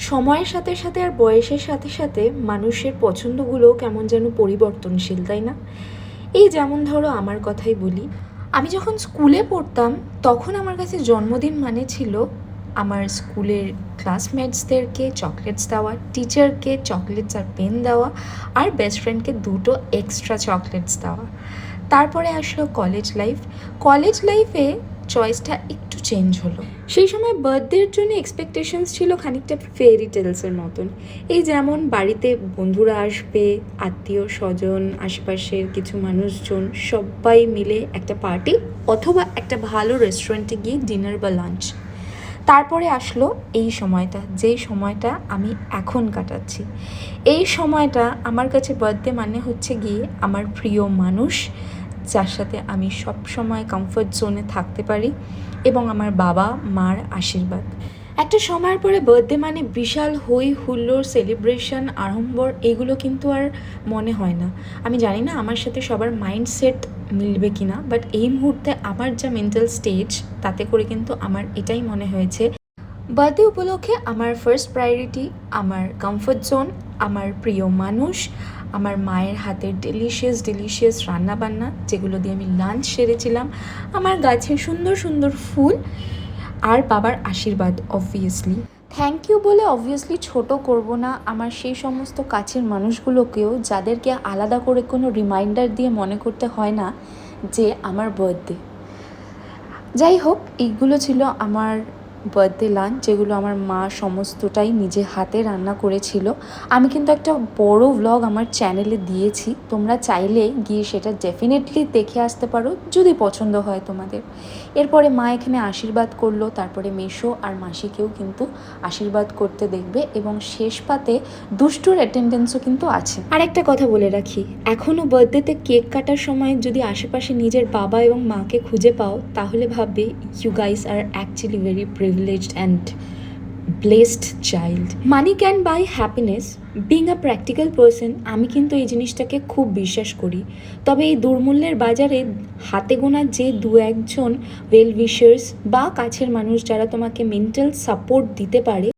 সময়ের সাথে সাথে আর বয়সের সাথে সাথে মানুষের পছন্দগুলো কেমন যেন পরিবর্তনশীল, তাই না? এই যেমন ধরো আমার কথাই বলি, আমি যখন স্কুলে পড়তাম তখন আমার কাছে জন্মদিন মানে ছিল আমার স্কুলের ক্লাসমেটসদেরকে চকলেটস দেওয়া, টিচারকে চকলেটস আর পেন দেওয়া, আর বেস্ট ফ্রেন্ডকে দুটো এক্সট্রা চকলেটস দেওয়া। তারপরে আসলো কলেজ লাইফে চয়েসটা একটু চেঞ্জ হলো। সেই সময় বার্থডের জন্য এক্সপেকটেশনস ছিল খানিকটা ফেয়ারি টেলসের মতন। এই যেমন বাড়িতে বন্ধুরা আসবে, আত্মীয় স্বজন, আশেপাশের কিছু মানুষজন সবাই মিলে একটা পার্টি অথবা একটা ভালো রেস্টুরেন্টে গিয়ে ডিনার বা লাঞ্চ। তারপরে আসলো এই সময়টা, যেই সময়টা আমি এখন কাটাচ্ছি। এই সময়টা আমার কাছে বার্থডে মানে হচ্ছে গিয়ে আমার প্রিয় মানুষ, যার সাথে আমি সব সময় কমফর্ট জোনে থাকতে পারি, এবং আমার বাবা মার আশীর্বাদ। একটা সময়ের পরে বার্থডে মানে বিশাল হই হুল্লোড়, সেলিব্রেশন, আড়ম্বর, এগুলো কিন্তু আর মনে হয় না। আমি জানি না আমার সাথে সবার মাইন্ডসেট মিলবে কি না, বাট এই মুহূর্তে আমার যা মেন্টাল স্টেজ, তাতে করে কিন্তু আমার এটাই মনে হয়েছে বার্থডে উপলক্ষে আমার ফার্স্ট প্রায়োরিটি আমার কমফর্ট জোন, আমার প্রিয় মানুষ, আমার মায়ের হাতের ডেলিশিয়াস রান্নাবান্না, যেগুলো দিয়ে আমি লাঞ্চ সেরেছিলাম, আমার গাছের সুন্দর সুন্দর ফুল, আর বাবার আশীর্বাদ। অবভিয়াসলি থ্যাংক ইউ বলে অবভিয়াসলি ছোট করব না আমার সেই সমস্ত কাছের মানুষগুলোকেও, যাদেরকে আলাদা করে কোনো রিমাইন্ডার দিয়ে মনে করতে হয় না যে আমার বার্থডে। যাই হোক, এইগুলো ছিল আমার বার্থডে লাঞ্চ, যেগুলো আমার মা সমস্তটাই নিজে হাতে রান্না করেছিল। আমি কিন্তু একটা বড় ভ্লগ আমার চ্যানেলে দিয়েছি, তোমরা চাইলে গিয়ে সেটা ডেফিনেটলি দেখে আসতে পারো যদি পছন্দ হয় তোমাদের। এরপরে মা এখানে আশীর্বাদ করলো, তারপরে মেসো আর মাসিকেও কিন্তু আশীর্বাদ করতে দেখবে, এবং শেষ পাতে দুষ্টুর অ্যাটেন্ডেন্সও কিন্তু আছে। আর একটা কথা বলে রাখি, এখনও বার্থডেতে কেক কাটার সময় যদি আশেপাশে নিজের বাবা এবং মাকে খুঁজে পাও, তাহলে ভাববে you guys are actually very privileged and blessed child. Money can buy happiness, being a practical person, আমি কিন্তু এই জিনিসটাকে খুব বিশ্বাস করি। তবে এই দুর্মূল্যের বাজারে হাতে গোনা যে দু একজন ওয়েল উইশার্স বা কাছের মানুষ যারা তোমাকে মেন্টাল সাপোর্ট দিতে পারে,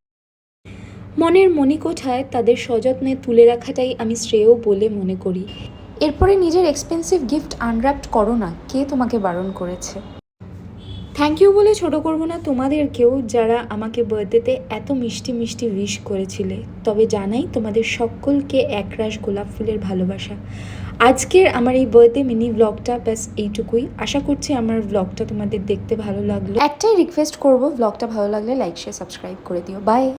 মনের মণিকোঠায় তাদের সযত্নে তুলে রাখাটাই আমি শ্রেয় বলে মনে করি। এরপরে নিজের এক্সপেন্সিভ গিফট আনর্যাপড করো না, কে তোমাকে বারণ করেছে? থ্যাংক ইউ বলে ছোট করবো না তোমাদেরকেও, যারা আমাকে বার্থডেতে এত মিষ্টি মিষ্টি উইশ করেছিলে। তবে জানাই তোমাদের সকলকে একরাশ গোলাপ ফুলের ভালোবাসা। আজকের আমার এই বার্থডে মিনি ব্লগটা ব্যাস এইটুকুই। আশা করছি আমার ব্লগটা তোমাদের দেখতে ভালো লাগলো। একটাই রিকোয়েস্ট করবো, ব্লগটা ভালো লাগলে লাইক শেয়ার সাবস্ক্রাইব করে দিও। বাই।